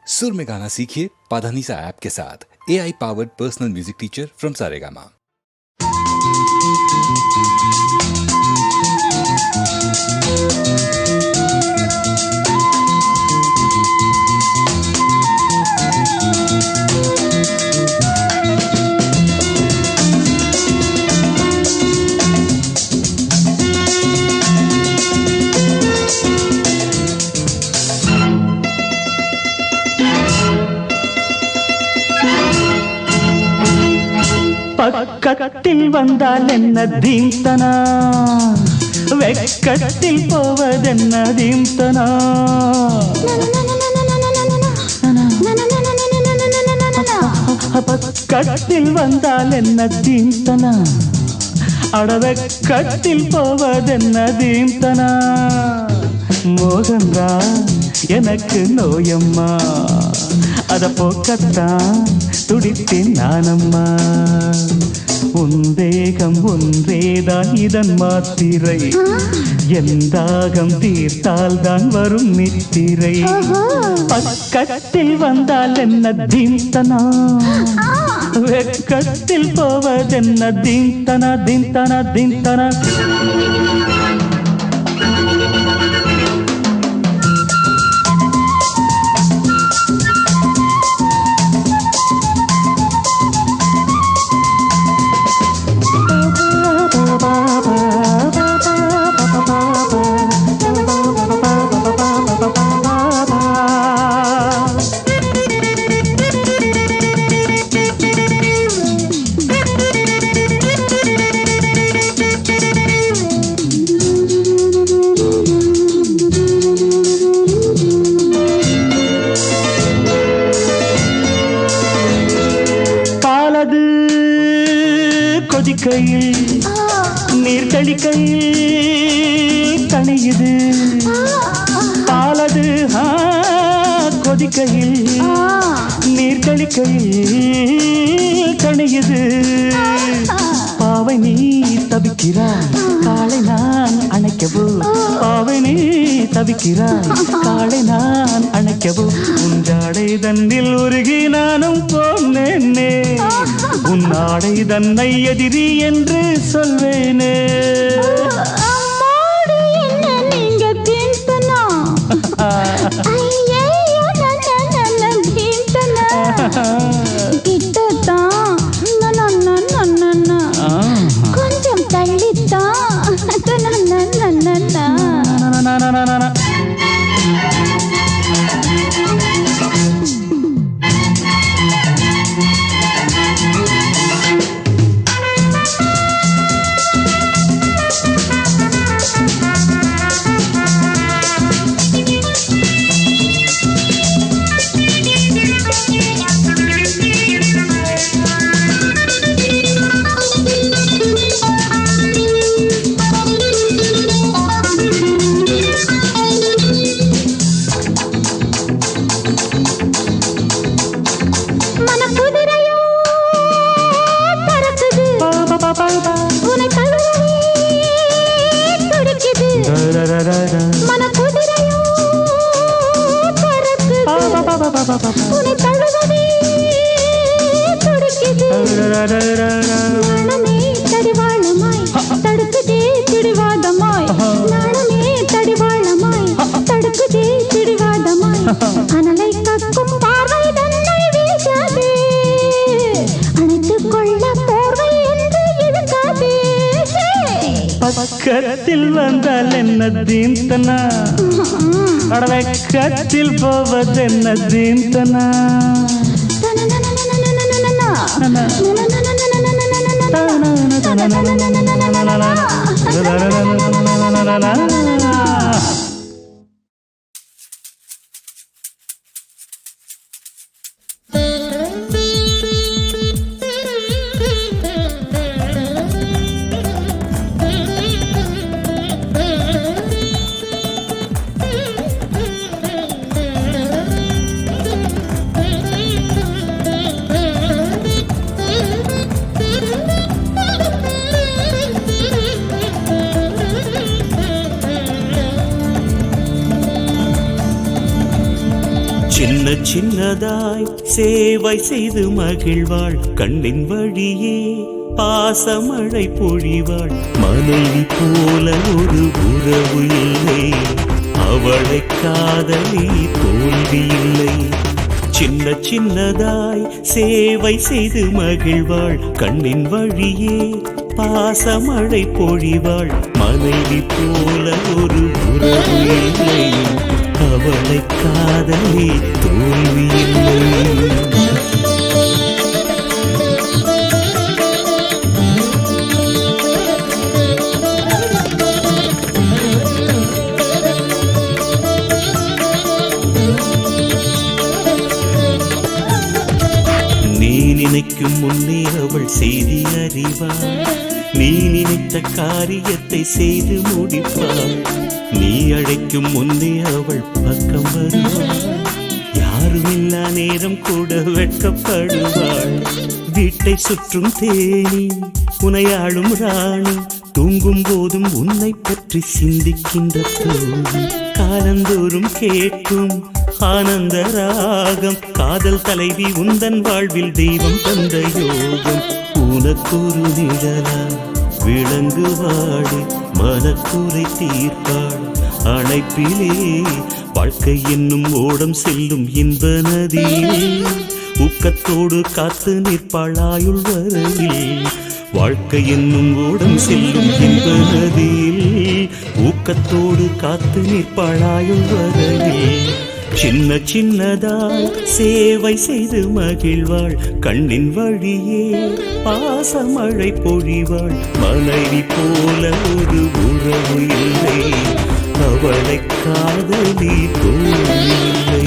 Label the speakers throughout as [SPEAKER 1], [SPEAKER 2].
[SPEAKER 1] सुर में गाना सीखिए पाधानीसा ऐप के साथ। AI powered personal music teacher from Saregama.
[SPEAKER 2] பக்கத்தில் வந்தால் என்ன தீம்தனா, வெக்கத்தில் போவதென்ன தீம்தனா. பக்கத்தில் வந்தால் என்ன தீம்தனா, அடவெக்கத்தில் போவதென்ன தீம்தனா. மோகந்தா எனக்கு நோயம்மா, அத போக்கத்தான் துடித்தேன் நானம்மா. உந்தேகம் ஒன்றேதான் இதன் மாத்திரை, எந்தாகம் தீர்த்தால் தான் வரும் நித்திரை. பக்கத்தில் வந்தால் என்ன தீம்தனா, வெக்கத்தில் போவதென்ன தீம்தனா தீம்தனா தீம்தனா. கொதிக்கையில் நீர் தெளிக்கையில் கணியுது பாலது. கொதிக்கையில் நீர் தெளிக்கையில் கணியுது. பாவை நீ தவிக்கிறாய், காலை நான் அணைக்கவோ. பாவை நீ தவிக்கிறாய், காலை நான் அணைக்கவோ. உஞ்சாடை தன்னில் உருகி நானும் போனேனே, உன்னாடை தன்னை எதிரி என்று சொல்வேனே.
[SPEAKER 3] கொஞ்சம் தள்ளித்தான். அனலை கக்கும் பார்வை தன்னை வீசாதே, அணைத்துக் கொள்ள போர்வை என்று இழுக்காதே.
[SPEAKER 2] பக்கத்தில் வந்தால் என்ன தீம்தனா, அடவெக்கத்தில் போவதென்ன தீம்தனா.
[SPEAKER 4] சின்னதாய் சேவை செய்து மகிழ்வாள் கண்ணின் வழியே பாசமழை பொழிவாள் மனைவி போல ஒரு உறவு இல்லை அவளை காதலி தோல்வி இல்லை சின்ன சின்னதாய் சேவை செய்து மகிழ்வாள் கண்ணின் வழியே பாசமழை பொழிவாள் மனைவி போல ஒரு உறவு இல்லை அவளை காதலி தோல்வி இல்லை நினைக்கும் முன்னே அவள் செய்தி அறிவாள் நீ நினைத்த காரியத்தை செய்து முடிப்பாள் நீ அழைக்கும் முன்னே அவள் பக்கம் வருவாள் யாருமில்லா நேரம் கூட வெட்கப்படுவாள் வீட்டை சுற்றும் தேனி உனையாளும் ராணி தூங்கும் போதும் உன்னை பற்றி சிந்திக்கின்ற தோழி காலந்தோறும் கேட்கும் ஆனந்த ராகம் காதல் தலைவி உந்தன் வாழ்வில் தெய்வம் தந்த யோகம் உனக்கூறு நிழலா விளங்குவாடு மனக்கூரை தீர்ப்பாள் அணைப்பிலே வாழ்க்கை என்னும் ஓடம் செல்லும் இன்ப நதியே ஊக்கத்தோடு காத்து நிற்பாள் ஆயுள் வரையில் வாழ்க்கை என்னும் ஓடம் செல்லும் இன்ப நதியில் ஊக்கத்தோடு காத்து நிற்பாள் ஆயுள் வரையில் சின்ன சின்னதாய் சேவை செய்து மகிழ்வாள் கண்ணின் வழியே பாசமழை பொழிவாள் மனைவி போல ஒரு உறவு இல்லை அவளை காதலி தோல்வியில்லை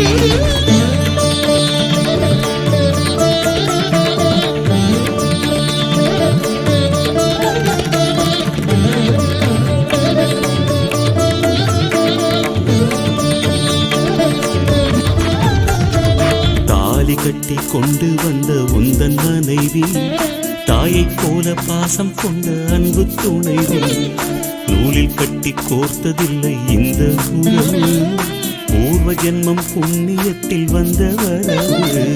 [SPEAKER 4] கட்டி கொண்டு வந்த உந்தன் மனைவி தாயைப் போல பாசம் கொண்ட அன்பு துணைவி நூலில் கட்டி கோர்த்ததில்லை இந்த உறவு பூர்வ ஜென்மம் புண்ணியத்தில் வந்த வரவு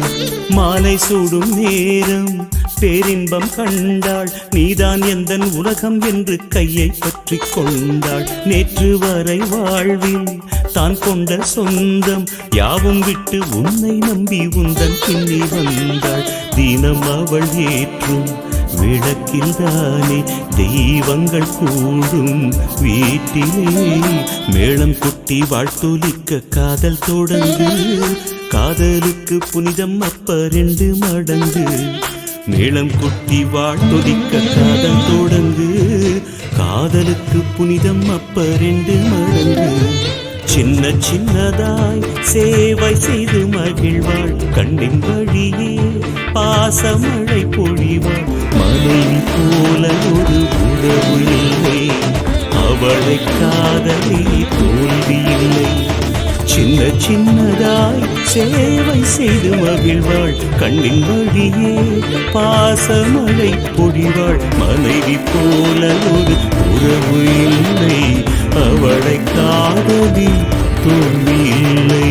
[SPEAKER 4] மாலை சூடும் நேரம் பேரின்பம் கண்டாள் நீதான் எந்தன் உலகம் என்று கையை பற்றி கொண்டாள் நேற்று வரை வாழ்வில் தான் கொண்ட சொந்தம் யாவும் விட்டு உன்னை நம்பி உந்தன் பின்னி வந்தாள் தினம் அவள் ஏற்றும் விளக்கில் தானே தெய்வங்கள் கூடும் வீட்டிலே மேளம் கொட்டி வாழ்த்தொலிக்க காதல் தொடங்கு காதலுக்கு புனிதம் அப்ப 2 மடங்கு மேளம் கொட்டி வாழ்த்தொலிக்க காதல் தொடங்கு காதலுக்கு புனிதம் அப்ப 2 மடங்கு சின்ன சின்னதாய் சேவை செய்து மகிழ்வாள் கண்ணின் வழியே பாசமழை பொழிவாள் மனைவி போல ஒரு உறவு இல்லை அவளை காதலி தோல்வி இல்லை சின்ன சின்னதாய் சேவை செய்து மகிழ்வாள் கண்ணின் வழியே பாசமழை பொழிவாள் மனைவி போல ஒரு உறவு இல்லை அவளை காதலி தோல்வி இல்லை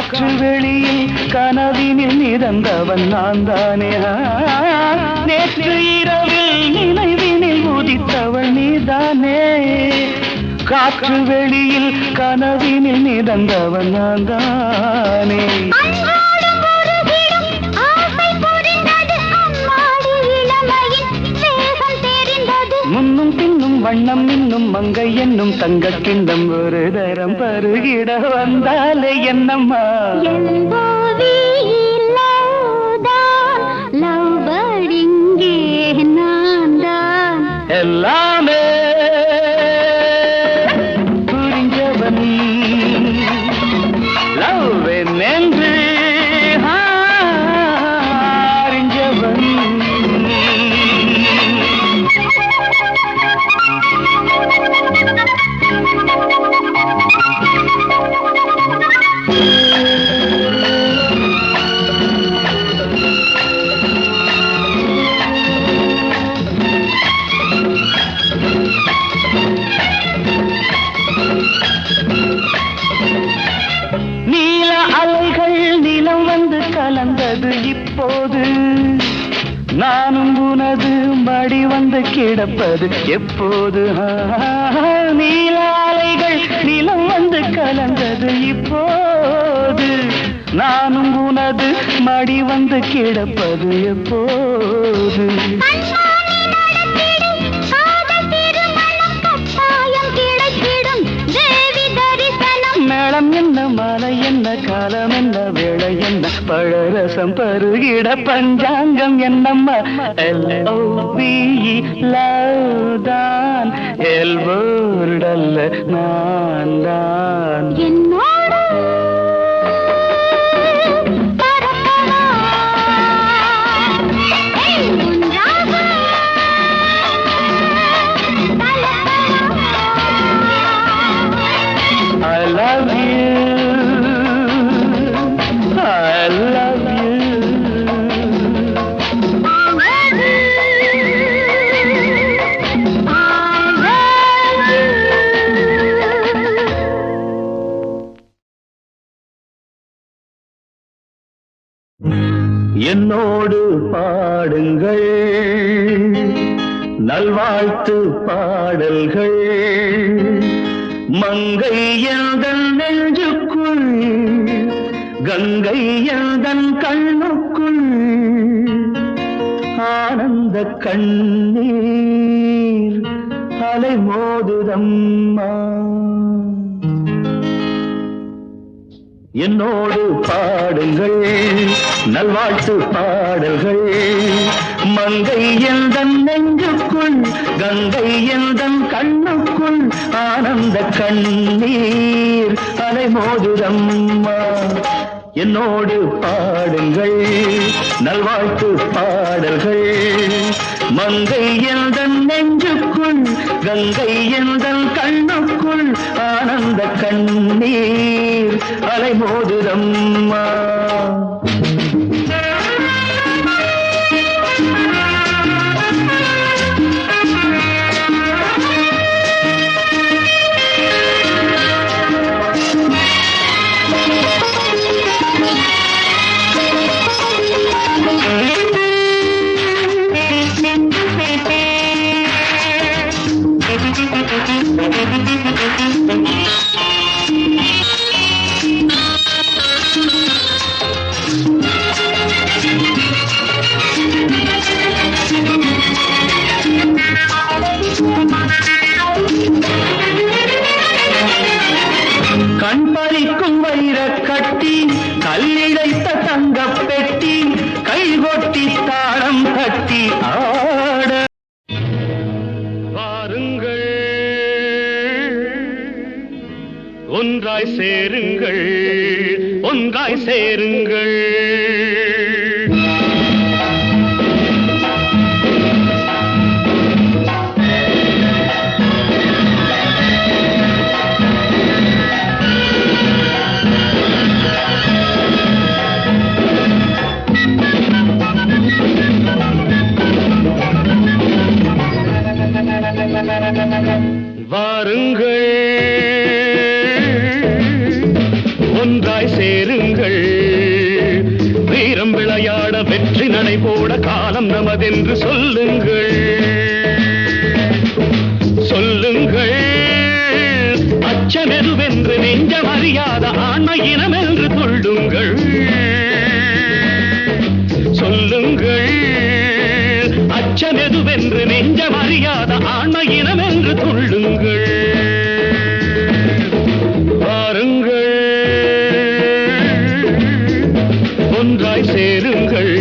[SPEAKER 2] காற்று வெளியில் கனவினில் மிதந்தவன் நான் தானே. நேற்று இரவில் நினைவினில் உதித்தவள் நீதானே. காற்று வெளியில் கனவினில் மிதந்தவன் நான் தானே. முன்னும் பின்னும் வண்ணம் இன்னும் மங்கை என்னும் தங்க கிண்ணம் ஒரு தரம் பருகிட வந்தாலே என்னம்மா. எல்லாமே புரிஞ்சவன் லவ் என்று அறிஞ்சவன். நீல அலைகள் நிலம் வந்து கலந்தது இப்போது. நானும் உனது மடி வந்து கிடப்பது எப்போது. நீல அலைகள் நிலம் வந்து கலந்தது இப்போது. நானும் உனது மடி வந்து கிடப்பது எப்போது. மேளம் என்ன மாலை என்ன காலம் என்ன வேளை என்ன பழரசம் பருகிட பஞ்சாங்கம் என்னம்மா. LOVE லவ் தான் எல்வோர்டல்ல நான் தான். I love you, I love you. என்னோடு பாடுங்கள் நல்வாழ்த்து பாடல்கள். மங்கை எந்தன் நெஞ்சுக்குள் கங்கை எந்தன் கண்ணுக்குள் ஆனந்த கண்ணீர் அலை மோதுதம்மா. என்னோடு பாடுங்கள் நல்வாழ்த்து பாடல்கள். மங்கை எந்தன் நெஞ்சுக்குள் கங்கை எந்தன் கண்ணுக்குள் ஆனந்த கண்ணீர் அலை மோதுதம்மா. என்னோடு பாடுங்கள் நல்வாழ்த்து பாடல்கள். மங்கை எந்தன் நெஞ்சுக்குள் கங்கை எந்தன் கண்ணுக்குள் ஆனந்த கண்ணீர் அலை மோதுதம்மா. கண் பறிக்கும் வைர கட்டி கல்லிழைத்த தங்கப் பெட்டி கைகொட்டி தாளம் கட்டி ஆட வாருங்கள் ஒன்றாய் சேருங்கள் ஒன்றாய் சேருங்கள். வாருங்கள் ஒன்றாய் சேருங்கள் நடை போட காலம் நமதென்று சொல்லுங்கள் சொல்லுங்கள் அச்சமெதுவென்று நெஞ்சம் அறியாத ஆண்மை இனம் என்று கொள்ளுங்கள் சொல்லுங்கள் அச்சமெதுவென்று நெஞ்சம் அறியாத ஆண்மை இனம் என்று கொள்ளுங்கள் வாருங்கள் ஒன்றாய் சேருங்கள்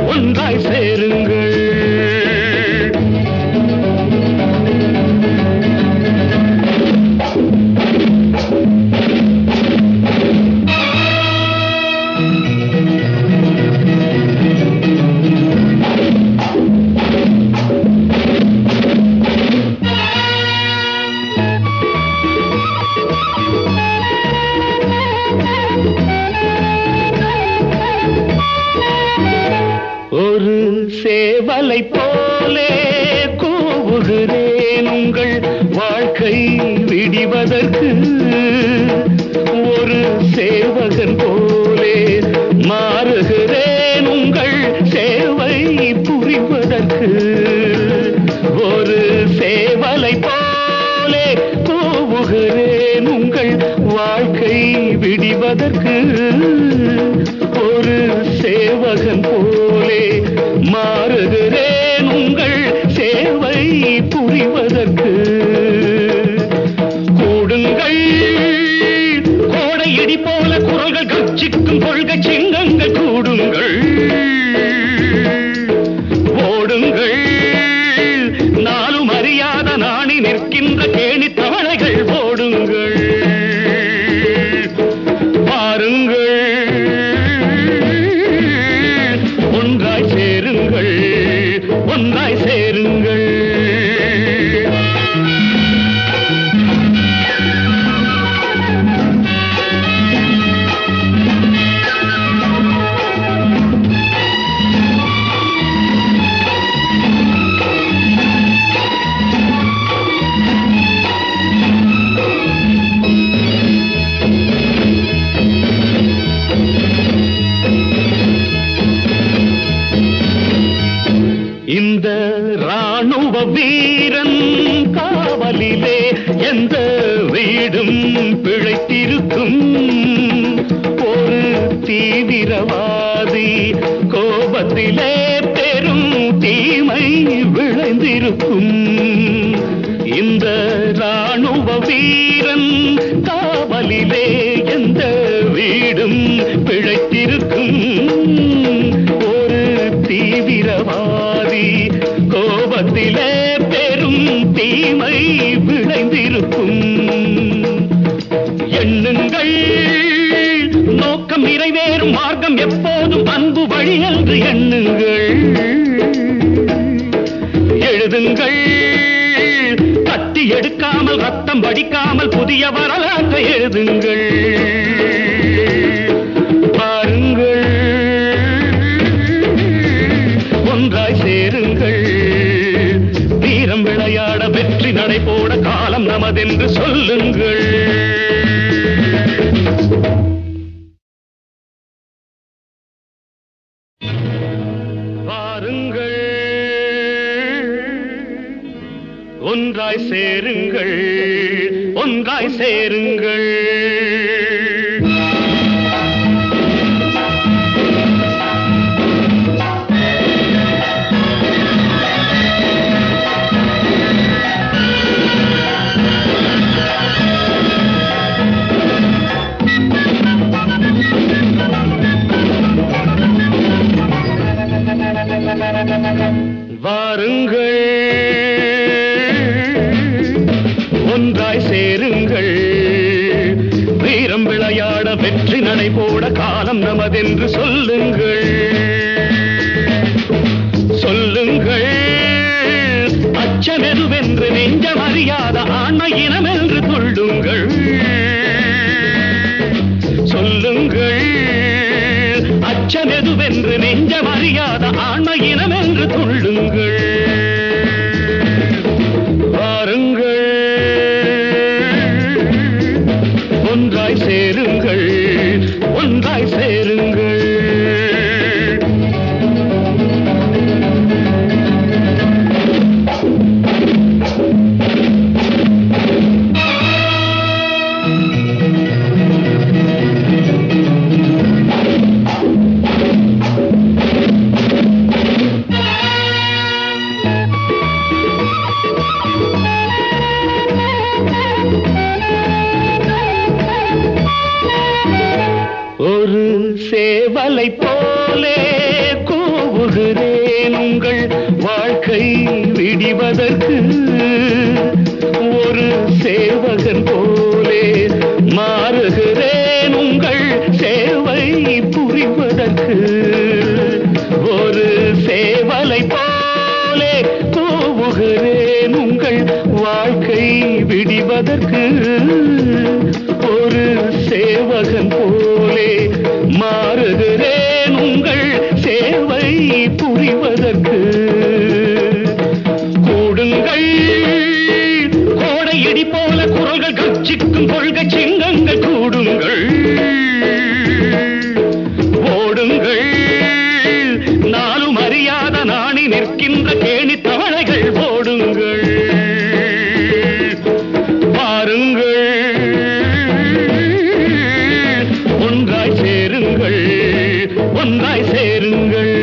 [SPEAKER 2] ஒன்றாய் சேருங்கள் ஒரு சேவலை போலே கூவுகிறேன் உங்கள் வாழ்க்கை விடிவதற்கு ஒரு சேவகன் போலே மாறுகிறேன் உங்கள் சேவை புரிவதற்கு ஒரு சேவலை போலே கூவுகிறேன் உங்கள் வாழ்க்கை விடிவதற்கு ஒரு சேவகன் போலே மாறுகிறேன் உங்கள் சேவை புரிவதற்கு கூடுங்கள் கோடையிடி போல குரல்கள் கட்சிக்கும் கொள்கை சிங்கங்கள் கூடுங்கள் ஓடுங்கள் நாளும் அறியாத நாணி நிற்கின்ற கேணி தவளைகள் ஓடுங்கள் பாருங்கள் ஒன்றாய் சேருங்கள் ஒன்றாய் சேருங்கள் இந்த ராணுவ வீரன் காவலிலே எந்த வீடும் பிழைத்திருக்கும் ஒரு தீவிரவாதி கோபத்திலே பெரும் தீமை விளைந்திருக்கும் இந்த ராணுவ வீரன் காவலிலே எந்த வீடும் பிழைத்திருக்கும் ஒரு தீவிரவாதி கோபத்திலே பெரும் தீமை விளைந்திருக்கும் எண்ணுங்கள் நோக்கம் நிறைவேறும் மார்க்கம் எப்போதும் அன்பு வழி என்று எண்ணுங்கள் எழுதுங்கள் கத்தி எடுக்காமல் ரத்தம் வடிக்காமல் புதிய வரலாற்றை எழுதுங்கள் பாருங்கள் ஒன்றாய் சேருங்கள் வீரம் விளையாட வெற்றி நடை போட காலம் நமதென்று சொல்லுங்கள் வாருங்கள் ஒன்றாய் சேருங்கள் ஒன்றாய் சேருங்கள் வாருங்கள் ஒன்றாய் சேருங்கள் வீரம் விளையாட வெற்றி நடை போட காலம் நமதென்று சொல்லுங்கள் சொல்லுங்கள் அச்சமெதுவென்று நெஞ்சம் அறியாத ஆண்மை இனம் என்று கொள்ளுங்கள் சொல்லுங்கள் அச்சமெதுவென்று நெஞ்சம் அறியாத ஆண்மை இனம் என்று கொள்ளுங்கள் வாருங்கள் ஒன்றாய் சேருங்கள் ஒன்றாய் சேருங்கள் போலே கூவுகிறேன் உங்கள் வாழ்க்கை விடிவதற்கு ஒரு சேவகன் போலே மாறுகிறேன் உங்கள் சேவை புரிவதற்கு ஒரு சேவலை போலே கூவுகிறேன் உங்கள் வாழ்க்கை விடிவதற்கு ஒரு சேவகன் போலே மாறுகிறேன் உங்கள் சேவை புரிவதற்கு கூடுங்கள் கோடையடி போல குரல்கள் கட்சிக்கும் கொள்கை சிங்கங்கள் கூடுங்கள் ஓடுங்கள் நாளும் அறியாத நாணி நிற்கின்ற கேணி தவளைகள் ஓடுங்கள் பாருங்கள் ஒன்றாய் சேருங்கள் ஒன்றாய் சேருங்கள்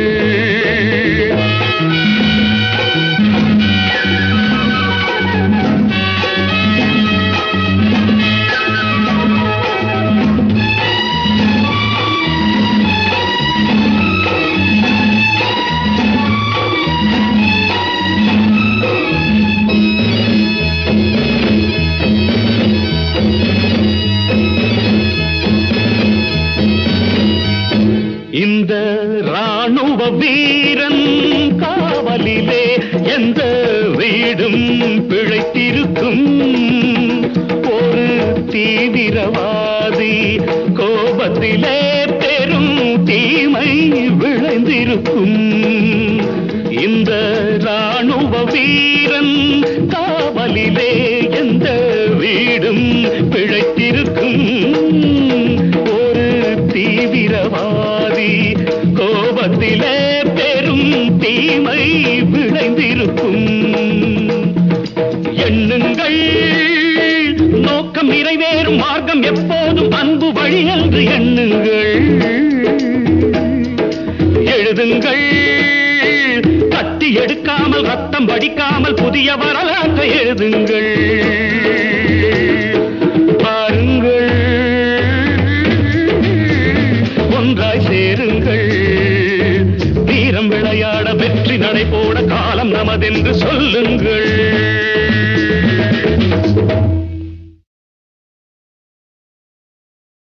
[SPEAKER 2] இந்த ராணுவ வீரன் காவலிலே எந்த வீடும் பிழைத்திருக்கும் ஒரு தீவிரவாதி கோபத்திலே பெரும் தீமை விளைந்திருக்கும் இந்த ராணுவ வீரன் காவலிலே எந்த வீடும் பிழைத்திருக்கும் ஒரு தீவிரவாதி கோபத்திலே பெரும் தீமை விளைந்திருக்கும் எண்ணுங்கள் நோக்கம் நிறைவேறும் மார்க்கம் எப்போதும் அன்பு வழி என்று எண்ணுங்கள் எழுதுங்கள் கத்தி எடுக்காமல் ரத்தம் வடிக்காமல் புதிய வரலாற்றை எழுதுங்கள் பாருங்கள் ஒன்றாய் சேருங்கள் வீரம் விளையாட வெற்றி நடை போட காலம் நமதென்று சொல்லுங்கள்